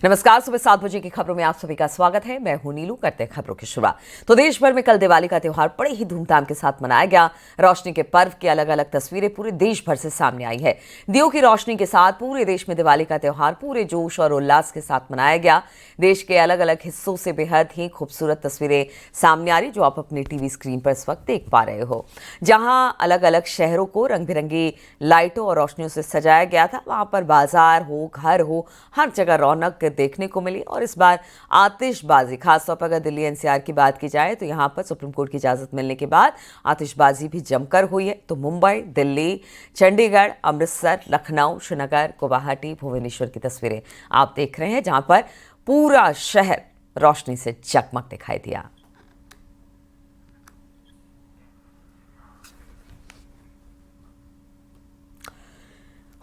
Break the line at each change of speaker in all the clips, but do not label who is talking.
नमस्कार। सुबह 7 बजे की खबरों में आप सभी का स्वागत है। मैं हूं नीलू। करते हैं खबरों की शुरुआत। तो देश भर में कल दिवाली का त्योहार बड़े ही धूमधाम के साथ मनाया गया। रोशनी के पर्व की अलग अलग तस्वीरें पूरे देश भर से सामने आई है। दियों की रोशनी के साथ पूरे देश में दिवाली का त्योहार पूरे जोश और उल्लास के साथ मनाया गया। देश के अलग अलग हिस्सों से बेहद ही खूबसूरत तस्वीरें सामने आ रही, जो आप अपनी टीवी स्क्रीन पर इस वक्त देख पा रहे हो। जहां अलग अलग शहरों को रंग बिरंगी लाइटों और रोशनियों से सजाया गया था, वहां पर बाजार हो, घर हो, हर जगह रौनक देखने को मिली। और इस बार आतिशबाजी, खासतौर पर अगर दिल्ली एनसीआर की बात की जाए तो यहाँ पर सुप्रीम कोर्ट की इजाजत मिलने के बाद आतिशबाजी भी जमकर हुई है। तो मुंबई, दिल्ली, चंडीगढ़, अमृतसर, लखनऊ, श्रीनगर, गुवाहाटी, भुवनेश्वर की तस्वीरें आप देख रहे हैं, जहां पर पूरा शहर रोशनी से जगमग दिखाई दिया।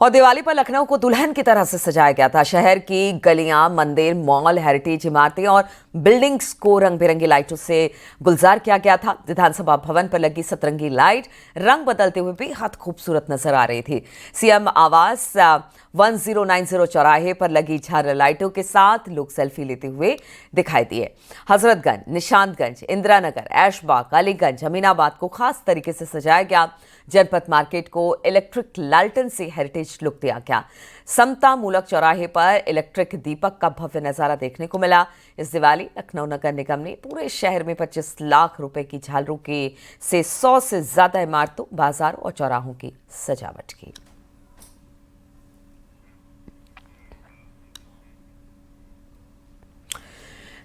और दिवाली पर लखनऊ को दुल्हन की तरह से सजाया गया था। शहर की गलियां, मंदिर, मॉल, हेरिटेज इमारतें और बिल्डिंग्स को रंग बिरंगी लाइटों से गुलजार किया गया था। विधानसभा भवन पर लगी सतरंगी लाइट रंग बदलते हुए बेहद खूबसूरत नजर आ रही थी। सीएम आवास 1090 चौराहे पर लगी झालर लाइटों के साथ लोग सेल्फी लेते हुए दिखाई दिए। हजरतगंज, निशांतगंज, इंदिरा नगर, ऐशबाग, अलीगंज, अमीनाबाद को खास तरीके से सजाया गया। जनपद मार्केट को इलेक्ट्रिक लालटेन से हेरिटेज लुक दिया गया। समता मूलक चौराहे पर इलेक्ट्रिक दीपक का भव्य नजारा देखने को मिला। इस दिवाली लखनऊ नगर निगम ने पूरे शहर में 25 लाख रुपए की झालरों के से 100 से ज्यादा इमारतों, बाजारों और चौराहों की सजावट की।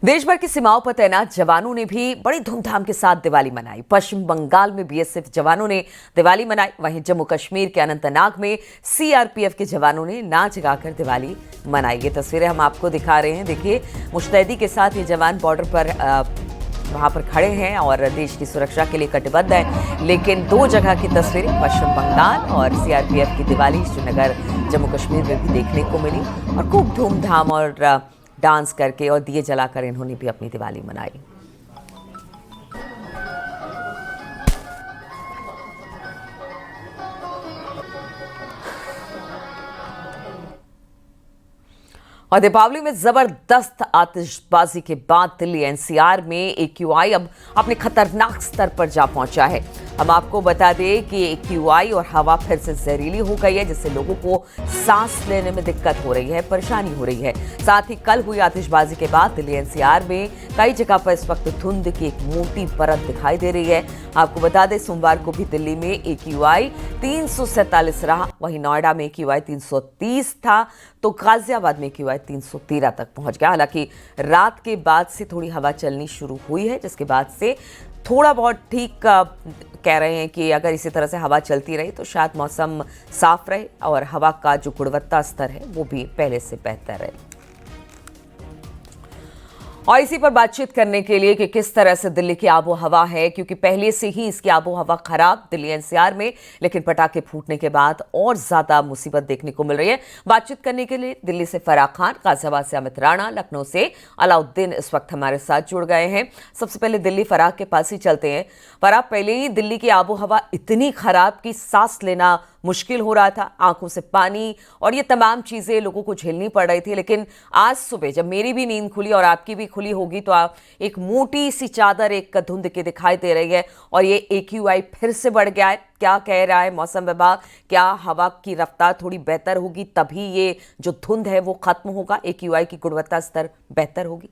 देश भर की सीमाओं पर तैनात जवानों ने भी बड़ी धूमधाम के साथ दिवाली मनाई। पश्चिम बंगाल में बीएसएफ जवानों ने दिवाली मनाई, वहीं जम्मू कश्मीर के अनंतनाग में सीआरपीएफ के जवानों ने नाच गाकर दिवाली मनाई। ये तस्वीरें हम आपको दिखा रहे हैं। देखिए, मुस्तैदी के साथ ये जवान बॉर्डर पर वहां पर खड़े हैं और देश की सुरक्षा के लिए कटिबद्ध हैं। लेकिन दो जगह की तस्वीरें पश्चिम बंगाल और सीआरपीएफ की दिवाली श्रीनगर, जम्मू कश्मीर में भी देखने को मिली और खूब धूमधाम और डांस करके और दिए जलाकर इन्होंने भी अपनी दिवाली मनाई। और दीपावली में जबरदस्त आतिशबाजी के बाद दिल्ली एनसीआर में एक्यूआई अब अपने खतरनाक स्तर पर जा पहुंचा है। हम आपको बता दें कि एक्यूआई और हवा फिर से जहरीली हो गई है, जिससे लोगों को सांस लेने में दिक्कत हो रही है, परेशानी हो रही है। साथ ही कल हुई आतिशबाजी के बाद दिल्ली एनसीआर में कई जगह पर इस वक्त धुंध की एक मोटी परत दिखाई दे रही है। आपको बता दें, सोमवार को भी दिल्ली में एक्यूआई 347 रहा, वहीं नोएडा में एक्यूआई 330 था, तो गाजियाबाद में एक्यूआई 313 तक पहुंच गया। हालांकि रात के बाद से थोड़ी हवा चलनी शुरू हुई है, जिसके बाद से थोड़ा बहुत ठीक कह रहे हैं कि अगर इसी तरह से हवा चलती रही तो शायद मौसम साफ रहे और हवा का जो गुणवत्ता स्तर है वो भी पहले से बेहतर रहे। और इसी पर बातचीत करने के लिए कि किस तरह से दिल्ली की आबो हवा है, क्योंकि पहले से ही इसकी आबो हवा खराब दिल्ली एनसीआर में, लेकिन पटाखे फूटने के बाद और ज्यादा मुसीबत देखने को मिल रही है। बातचीत करने के लिए दिल्ली से फराह खान, गाजियाबाद से अमित राणा, लखनऊ से अलाउद्दीन इस वक्त हमारे साथ जुड़ गए हैं। सबसे पहले दिल्ली फराह के पास ही चलते हैं। फराह, पहले ही दिल्ली की आबो हवा इतनी खराब कि सांस लेना मुश्किल हो रहा था, आंखों से पानी और ये तमाम चीजें लोगों को झेलनी पड़ रही थी। लेकिन आज सुबह जब मेरी भी नींद खुली और आपकी भी खुली होगी तो आप एक मोटी सी चादर एक धुंध की दिखाई दे रही है और ये एक्यूआई फिर से बढ़ गया है। क्या कह रहा है मौसम विभाग? क्या हवा की रफ्तार थोड़ी बेहतर होगी तभी ये जो धुंध है वो खत्म होगा, एक्यूआई की गुणवत्ता स्तर बेहतर होगी?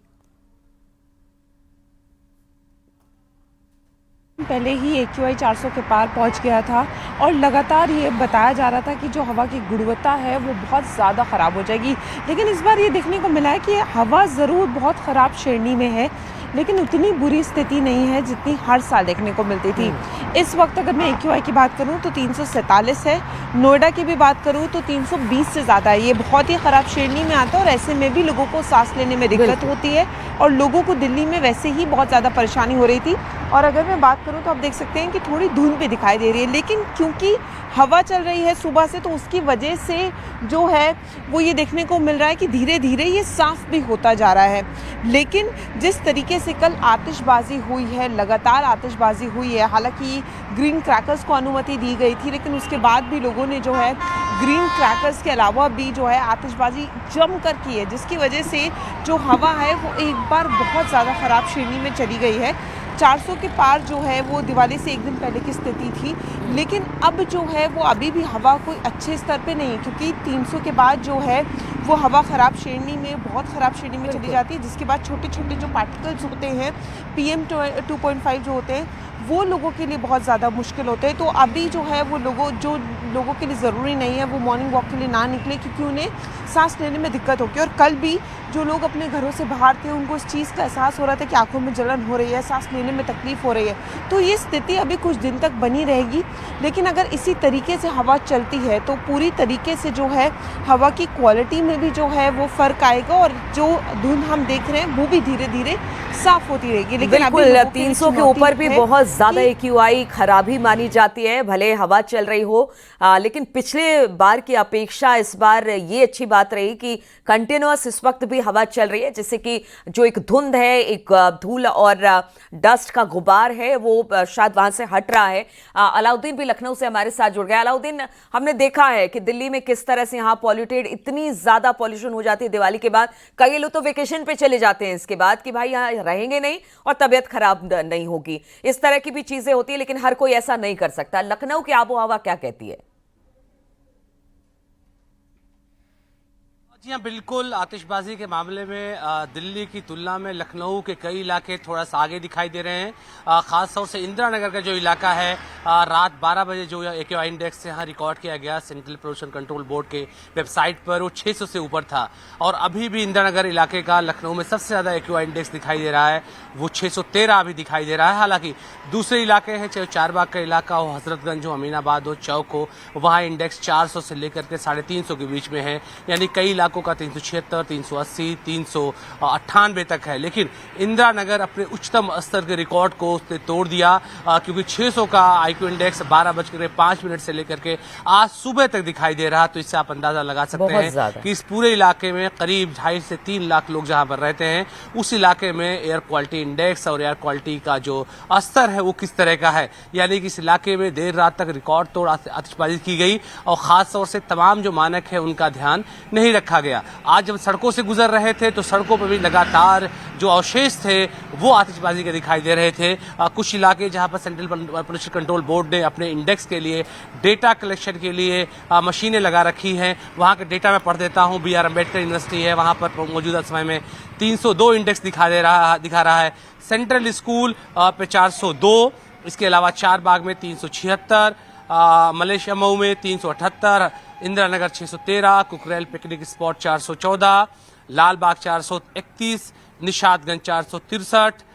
पहले ही एक्यूआई 400 के पार पहुंच गया था और लगातार ये बताया जा रहा था कि जो हवा की गुणवत्ता है वो बहुत ज़्यादा ख़राब हो जाएगी। लेकिन इस बार ये देखने को मिला है कि हवा ज़रूर बहुत ख़राब श्रेणी में है, लेकिन उतनी बुरी स्थिति नहीं है जितनी हर साल देखने को मिलती थी। इस वक्त अगर मैं एक्यूआई की बात करूं तो 347 है, नोएडा की भी बात करूं तो 320 से ज़्यादा है। ये बहुत ही ख़राब श्रेणी में आता है और ऐसे में भी लोगों को सांस लेने में दिक्कत होती है और लोगों को दिल्ली में वैसे ही बहुत ज़्यादा परेशानी हो रही थी। और अगर मैं बात करूं तो आप देख सकते हैं कि थोड़ी धुंध भी दिखाई दे रही है, लेकिन क्योंकि हवा चल रही है सुबह से तो उसकी वजह से जो है वो ये देखने को मिल रहा है कि धीरे धीरे ये साफ भी होता जा रहा है। लेकिन जिस तरीके से कल आतिशबाजी हुई है, लगातार आतिशबाजी हुई है, हालांकि ग्रीन क्रैकर्स को अनुमति दी गई थी, लेकिन उसके बाद भी लोगों ने जो है ग्रीन क्रैकर्स के अलावा भी जो है आतिशबाजी जम कर की है, जिसकी वजह से जो हवा है वो एक बार बहुत ज़्यादा ख़राब श्रेणी में चली गई है। 400 के पार जो है वो दिवाली से एक दिन पहले की स्थिति थी, लेकिन अब जो है वो अभी भी हवा कोई अच्छे स्तर पे नहीं है, क्योंकि 300 के बाद जो है वो हवा ख़राब श्रेणी में, बहुत ख़राब श्रेणी में चली जाती है, जिसके बाद छोटे छोटे जो पार्टिकल्स होते हैं PM 2.5 जो होते हैं वो लोगों के लिए बहुत ज़्यादा मुश्किल होते हैं। तो अभी जो है वो लोगों के लिए ज़रूरी नहीं है वो मॉर्निंग वॉक के लिए ना निकले, क्योंकि उन्हें सांस लेने में दिक्कत होगी। और कल भी जो लोग अपने घरों से बाहर थे उनको इस चीज़ का एहसास हो रहा था कि आंखों में जलन हो रही है, सांस लेने में तकलीफ हो रही है। तो ये स्थिति अभी कुछ दिन तक बनी रहेगी, लेकिन अगर इसी तरीके से हवा चलती है तो पूरी तरीके से जो है हवा की क्वालिटी में भी जो है वो फ़र्क आएगा, और जो धुंध हम देख रहे हैं वो भी धीरे धीरे साफ होती रहेगी। लेकिन
बिल्कुल 300 के ऊपर भी बहुत ज्यादा AQI खराबी मानी जाती है, भले हवा चल रही हो, लेकिन पिछले बार की अपेक्षा इस बार ये अच्छी बात रही कि कंटिन्यूअस इस वक्त भी हवा चल रही है, जिससे कि जो एक धुंध है, एक धूल और डस्ट का गुबार है वो शायद वहां से हट रहा है। अलाउद्दीन भी लखनऊ से हमारे साथ जुड़ गया। अलाउद्दीन, हमने देखा है कि दिल्ली में किस तरह से यहाँ पॉल्यूटेड, इतनी ज्यादा पॉल्यूशन हो जाती है दिवाली के बाद, कई लोग तो वेकेशन पे चले जाते हैं इसके बाद कि भाई यहाँ रहेंगे नहीं और तबीयत खराब नहीं होगी, इस तरह की भी चीजें होती है, लेकिन हर कोई ऐसा नहीं कर सकता। लखनऊ की आबो हवा क्या कहती है?
जी हाँ, बिल्कुल। आतिशबाजी के मामले में दिल्ली की तुलना में लखनऊ के कई इलाके थोड़ा सा आगे दिखाई दे रहे हैं। खास तौर से इंदिरा नगर का जो इलाका है, रात 12 बजे जो AQI इंडेक्स यहाँ रिकॉर्ड किया गया सेंट्रल पोल्यूशन कंट्रोल बोर्ड के वेबसाइट पर, वो 600 से ऊपर था। और अभी भी इंदिरा नगर इलाके का लखनऊ में सबसे ज्यादा AQI इंडेक्स दिखाई दे रहा है, वो 613 अभी दिखाई दे रहा है। हालांकि दूसरे इलाके हैं, चाहे चारबाग का इलाका हो, हजरतगंज हो, अमीनाबाद हो, चौक हो, वहाँ इंडेक्स 400 से लेकर के 350 के बीच में है। यानी कई इलाकों का 376, 380, 398 तक है। लेकिन इंदिरा नगर अपने उच्चतम स्तर के रिकॉर्ड को उसने तोड़ दिया, क्योंकि 600 का IQ इंडेक्स 12:05 से लेकर के आज सुबह तक दिखाई दे रहा। तो इससे आप अंदाजा लगा सकते हैं कि इस पूरे इलाके में करीब 2.5 से 3 लाख लोग जहां पर रहते हैं, उस इलाके में एयर क्वालिटी इंडेक्स और एयर क्वालिटी का जो स्तर है वो किस तरह का है। यानी कि इस इलाके में देर रात तक रिकॉर्ड तोड़ आतिशबाजी की गई, और खास तौर से तमाम जो मानक है उनका ध्यान नहीं रखा गया। आज जब सड़कों से गुजर रहे थे तो सड़कों पर भी लगातार जो अवशेष थे वो आतिशबाजी के दिखाई दे रहे थे। कुछ इलाके जहां पर सेंट्रल पोल्यूशन कंट्रोल बोर्ड ने अपने इंडेक्स के लिए, डेटा कलेक्शन के लिए मशीनें लगा रखी हैं, वहां के डेटा मैं पढ़ देता हूं। BR अम्बेडकर यूनिवर्सिटी है, वहां पर मौजूदा समय में 302 इंडेक्स दिखा रहा है। सेंट्रल स्कूल पे 402, इसके अलावा चारबाग में 376, मलेशिया मऊ में 378, इंदिरा नगर 613, कुकरेल पिकनिक स्पॉट 414, लालबाग 431, निशादगंज 463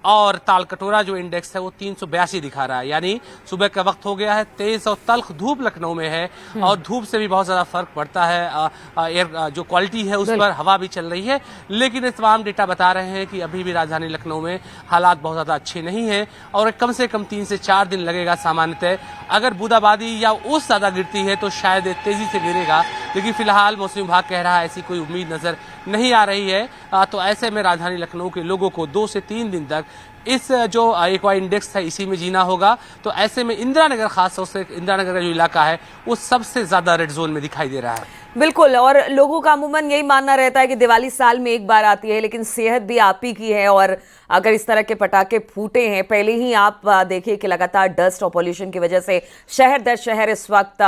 और तालकटोरा जो इंडेक्स है वो 382 दिखा रहा है। यानी सुबह का वक्त हो गया है, तेज और तल्ख धूप लखनऊ में है, और धूप से भी बहुत ज्यादा फर्क पड़ता है। एयर जो क्वालिटी है उस पर हवा भी चल रही है, लेकिन ये तमाम डेटा बता रहे हैं कि अभी भी राजधानी लखनऊ में हालात बहुत ज्यादा अच्छे नहीं है, और कम से कम 3 से 4 दिन लगेगा सामान्यतः। अगर बूंदाबांदी या ओस ज्यादा गिरती है तो शायद तेजी से गिरेगा, लेकिन फिलहाल मौसम विभाग कह रहा है ऐसी कोई उम्मीद नजर नहीं आ रही है। तो ऐसे में राजधानी लखनऊ के लोगों को 2 से 3 दिन तक इस जो AQI इंडेक्स है इसी में जीना होगा। तो ऐसे में इंदिरा नगर, खास तौर से इंदिरा नगर का जो इलाका है वो सबसे ज्यादा रेड जोन में दिखाई दे रहा है।
बिल्कुल, और लोगों का अमूमन यही मानना रहता है कि दिवाली साल में एक बार आती है, लेकिन सेहत भी आप ही की है, और अगर इस तरह के पटाखे फूटे हैं, पहले ही आप देखिए कि लगातार डस्ट और पॉल्यूशन की वजह से शहर दर शहर इस वक्त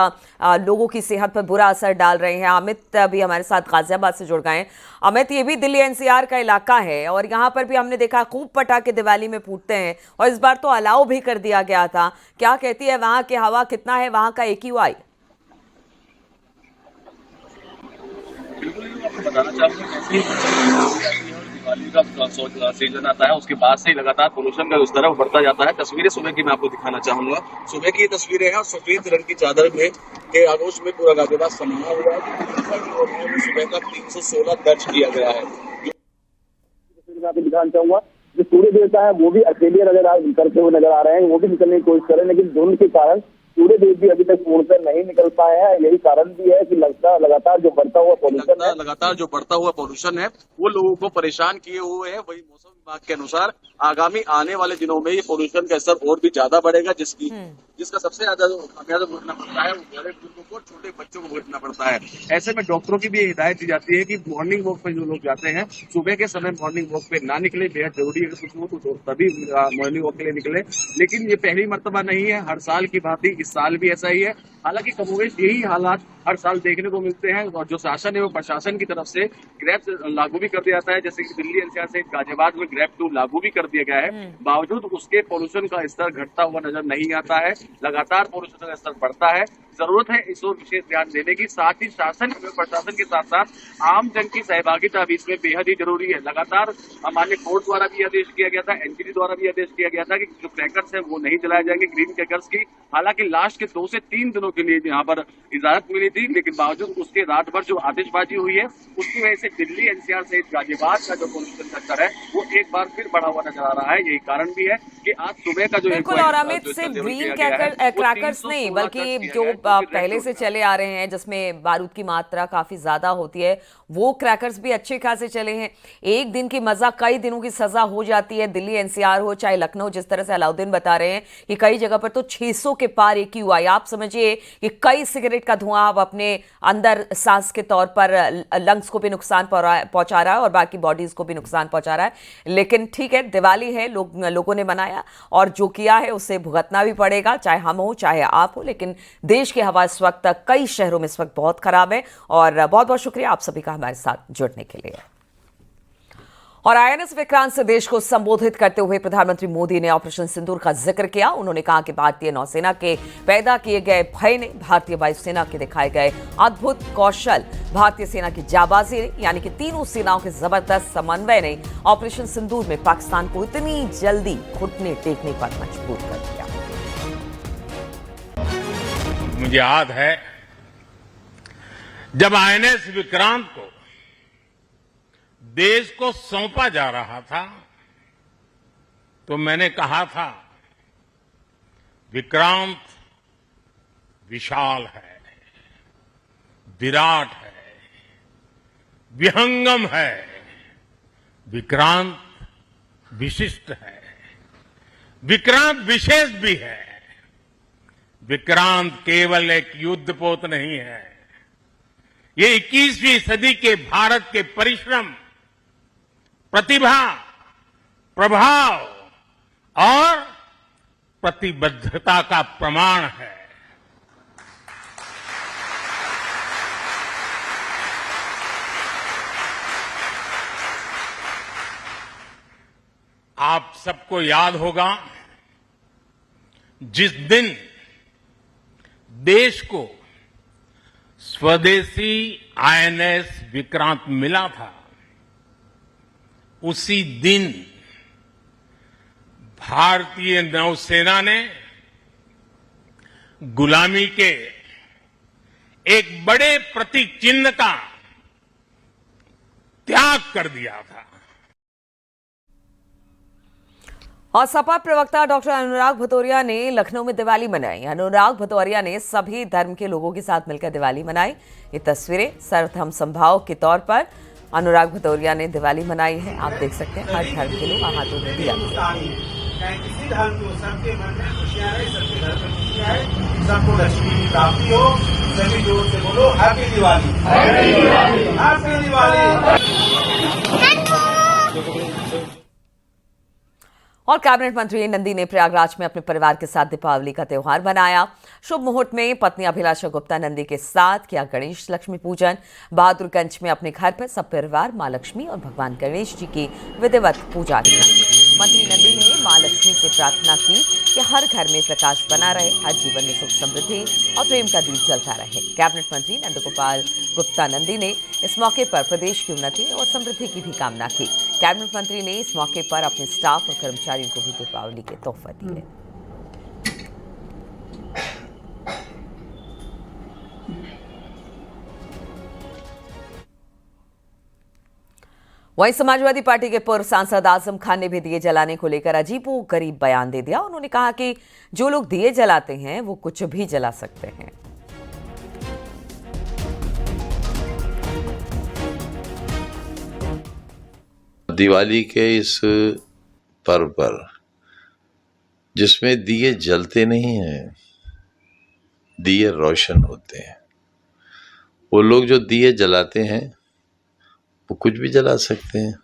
लोगों की सेहत पर बुरा असर डाल रहे हैं। अमित भी हमारे साथ गाजियाबाद से जुड़ गए हैं। अमित, ये भी दिल्ली NCR का इलाका है, और यहाँ पर भी हमने देखा खूब पटाखे दिवाली में फूटते हैं, और इस बार तो अलाउ भी कर दिया गया था। क्या कहती है वहाँ की हवा, कितना है वहाँ का AQI?
बताना चाहूंगा कि दिवाली का सीजन आता है, उसके बाद से ही लगातार पोल्यूशन का उस तरफ बढ़ता जाता है। तस्वीरें सुबह की मैं आपको दिखाना चाहूंगा। सुबह की तस्वीरें हैं, और सफेद रंग की चादर में के आगोश में पूरा गाजियाबाद समाया हुआ है। सुबह का 316 दर्ज किया गया है। मैं आपको दिखाना चाहूंगा, जो सूर्य देवता है वो भी अकेले करते हुए नजर आ रहे हैं, वो भी निकलने की कोशिश कर रहे हैं, लेकिन धुंध के कारण सूर्य देव भी अभी तक पूर्णतः नहीं निकल पाए हैं। यही कारण भी है कि लगातार जो बढ़ता हुआ पोल्यूशन है वो लोगों को परेशान किए हुए है। वही मौसम विभाग के अनुसार आगामी आने वाले दिनों में ये पोल्यूशन का स्तर और भी ज्यादा बढ़ेगा, जिसकी जिसका सबसे ज्यादा जो खामियाजा भुगतना पड़ता है वो बड़े बुजुर्गों को और छोटे बच्चों को भुगतना पड़ता है। ऐसे में डॉक्टरों की भी हिदायत दी जाती है कि मॉर्निंग वॉक पे जो लोग जाते हैं सुबह के समय मॉर्निंग वॉक पे ना निकले, बेहद जरूरी है कुछ हो तो तभी मॉर्निंग वॉक के लिए निकले। लेकिन ये पहली मर्तबा नहीं है, हर साल की बात ही इस साल भी ऐसा ही है। हालांकि कमोवेश यही हालात हर साल देखने को मिलते हैं और जो शासन है वो प्रशासन की तरफ से ग्रैब लागू भी कर दिया जाता है, जैसे कि दिल्ली एनसीआर से गाजियाबाद में ग्रैब 2 लागू भी कर दिया गया है। बावजूद उसके पोल्यूशन का स्तर घटता हुआ नजर नहीं आता है, लगातार पोल्यूशन का स्तर बढ़ता है। जरूरत है इस ओर विशेष ध्यान देने की, साथ ही शासन प्रशासन के साथ साथ आम जन की सहभागिता भी इसमें बेहद ही जरूरी है। लगातार हमारे कोर्ट द्वारा भी आदेश किया गया था, एनजीटी द्वारा भी आदेश किया गया था कि जो क्रैकर्स है वो नहीं जलाए जाएंगे, ग्रीन क्रैकर्स की। हालांकि लास्ट के 2 से 3 दिनों के लिए यहाँ पर इजाजत मिली थी, लेकिन बावजूद उसके रात भर जो आतिशबाजी हुई है उसकी वजह से दिल्ली एनसीआर सहित गाजियाबाद का जो पोल्यूशन का स्तर है वो एक बार फिर बढ़ा हुआ नजर आ रहा है। यही कारण भी है कि आज सुबह का जो
बिल्कुल, और अमित सिर्फ ग्रीन क्रैकर्स नहीं बल्कि जो पहले से चले आ रहे हैं जिसमें बारूद की मात्रा काफी ज्यादा होती है वो क्रैकर्स भी अच्छे खासे चले हैं। एक दिन की मजा कई दिनों की सजा हो जाती है। दिल्ली एनसीआर हो चाहे लखनऊ, जिस तरह से अलाउद्दीन बता रहे हैं कि कई जगह पर तो 600 के पार AQI। आप समझिए कि कई सिगरेट का धुआं आप अपने अंदर सांस के तौर पर लंग्स को भी नुकसान पहुंचा रहा है और बाकी बॉडीज को भी नुकसान पहुंचा रहा है। लेकिन ठीक है, दिवाली है, लोगों ने मनाया और जो किया है उसे भुगतना भी पड़ेगा, चाहे हम हो चाहे आप हो। लेकिन देश की हवा इस वक्त कई शहरों में इस वक्त बहुत खराब है और बहुत बहुत शुक्रिया आप सभी का हमारे साथ जुड़ने के लिए। और INS विक्रांत से देश को संबोधित करते हुए प्रधानमंत्री मोदी ने ऑपरेशन सिंदूर का जिक्र किया। उन्होंने कहा कि भारतीय नौसेना के पैदा किए गए भय ने भारतीय वायुसेना के दिखाए गए अद्भुत कौशल, भारतीय सेना की जाबाजी यानी कि तीनों सेनाओं के जबरदस्त समन्वय ने ऑपरेशन सिंदूर में पाकिस्तान को इतनी जल्दी घुटने टेकने पर मजबूर कर दिया।
मुझे याद है जब INS विक्रांत को देश को सौंपा जा रहा था तो मैंने कहा था विक्रांत विशाल है, विराट है, विहंगम है, विक्रांत विशिष्ट है, विक्रांत विशेष भी है। विक्रांत केवल एक युद्धपोत नहीं है, ये 21वीं सदी के भारत के परिश्रम, प्रतिभा, प्रभाव और प्रतिबद्धता का प्रमाण है। आप सबको याद होगा जिस दिन देश को स्वदेशी INS विक्रांत मिला था, उसी दिन भारतीय नौसेना ने गुलामी के एक बड़े प्रतीक चिन्ह का त्याग कर दिया था।
और सपा प्रवक्ता डॉक्टर अनुराग भदौरिया ने लखनऊ में दिवाली मनाई। अनुराग भदौरिया ने सभी धर्म के लोगों के साथ मिलकर दिवाली मनाई। ये तस्वीरें सर्वधर्म समभाव के तौर पर अनुराग भदौरिया ने दिवाली मनाई है। आप देख सकते हैं हर धर्म के लोग हाथों में दिया।
किसी धर्म को सबके मन में खुशियां रहे, सबके घर में खुशियां है, सबको लक्ष्मी की प्राप्ति हो। सभी जोर से बोलो हैप्पी दिवाली, हैप्पी दिवाली।
और कैबिनेट मंत्री नंदी ने प्रयागराज में अपने परिवार के साथ दीपावली का त्यौहार मनाया। शुभ मुहूर्त में पत्नी अभिलाषा गुप्ता नंदी के साथ किया गणेश लक्ष्मी पूजन। बहादुरगंज में अपने घर पर सब परिवार मां लक्ष्मी और भगवान गणेश जी की विधिवत पूजा की। मंत्री नंदी ने मां लक्ष्मी से प्रार्थना की कि हर घर में प्रकाश बना रहे, हर जीवन में सुख समृद्धि और प्रेम का दीप जलता रहे। कैबिनेट मंत्री नंदगोपाल गुप्ता नंदी ने इस मौके पर प्रदेश की उन्नति और समृद्धि की भी कामना की। कैबिनेट मंत्री ने इस मौके पर अपने स्टाफ और कर्मचारियों को भी दीपावली के तोहफे दिए। वहीं समाजवादी पार्टी के पूर्व सांसद आजम खान ने भी दिए जलाने को लेकर अजीबोगरीब बयान दे दिया। उन्होंने कहा कि जो लोग दिए जलाते हैं वो कुछ भी जला सकते हैं।
दिवाली के इस पर्व पर जिसमें दिए जलते नहीं हैं, दिए रोशन होते हैं। वो लोग जो दिए जलाते हैं वो कुछ भी जला सकते हैं,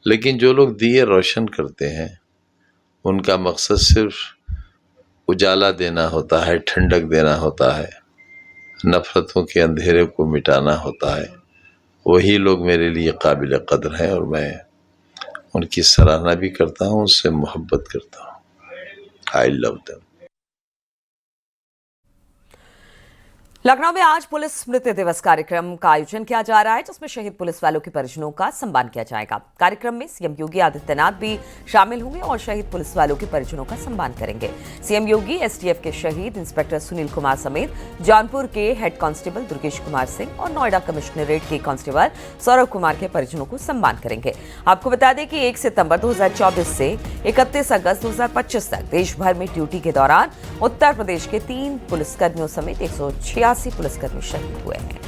लेकिन जो लोग दिए रोशन करते हैं उनका मकसद सिर्फ उजाला देना होता है, ठंडक देना होता है, नफरतों के अंधेरे को मिटाना होता है। वही लोग मेरे लिए काबिल कदर हैं और मैं उनकी सराहना भी करता हूँ, उससे मोहब्बत करता हूँ। I love them.
लखनऊ में आज पुलिस स्मृति दिवस कार्यक्रम का आयोजन किया जा रहा है, जिसमें शहीद पुलिस वालों के परिजनों का सम्मान किया जाएगा। कार्यक्रम में सीएम योगी आदित्यनाथ भी शामिल होंगे और शहीद पुलिस वालों के परिजनों का सम्मान करेंगे। सीएम योगी एसटीएफ के शहीद इंस्पेक्टर सुनील कुमार समेत जौनपुर के हेड कांस्टेबल दुर्गेश कुमार सिंह और नोएडा कमिश्नरेट के कांस्टेबल सौरभ कुमार के परिजनों को सम्मान करेंगे। आपको बता दें कि 1 सितंबर 2024 से 31 अगस्त 2025 तक देश भर में ड्यूटी के दौरान उत्तर प्रदेश के 3 पुलिसकर्मियों समेत 186 पुलिसकर्मी शहीद हुए हैं।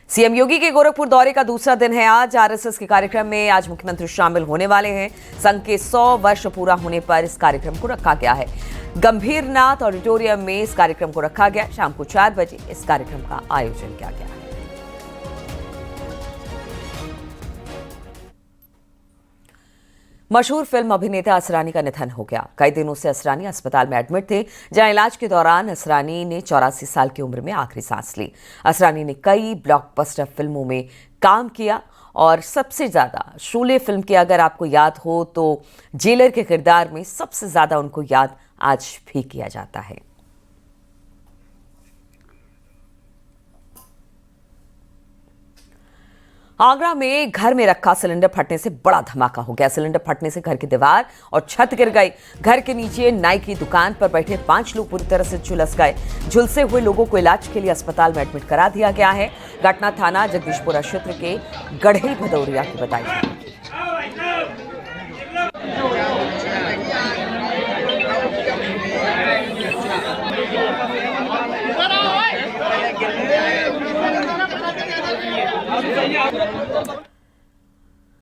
सीएम योगी के गोरखपुर दौरे का दूसरा दिन है आज। आरएसएस के कार्यक्रम में आज मुख्यमंत्री शामिल होने वाले हैं। संघ के 100 वर्ष पूरा होने पर इस कार्यक्रम को रखा गया है। गंभीरनाथ ऑडिटोरियम में इस कार्यक्रम को रखा गया। शाम को 4 बजे इस कार्यक्रम का आयोजन किया गया है। मशहूर फिल्म अभिनेता असरानी का निधन हो गया। कई दिनों से असरानी अस्पताल में एडमिट थे, जहां इलाज के दौरान असरानी ने 84 साल की उम्र में आखिरी सांस ली। असरानी ने कई ब्लॉकबस्टर फिल्मों में काम किया और सबसे ज्यादा शोले फिल्म की अगर आपको याद हो तो जेलर के किरदार में सबसे ज्यादा उनको याद आज भी किया जाता है। आगरा में घर में रखा सिलेंडर फटने से बड़ा धमाका हो गया। सिलेंडर फटने से घर की दीवार और छत गिर गई। घर के नीचे नाई की दुकान पर बैठे 5 लोग पूरी तरह से झुलस गए। झुलसे हुए लोगों को इलाज के लिए अस्पताल में एडमिट करा दिया गया है। घटना थाना जगदीशपुरा क्षेत्र के गढ़ई भदौरिया की बताई।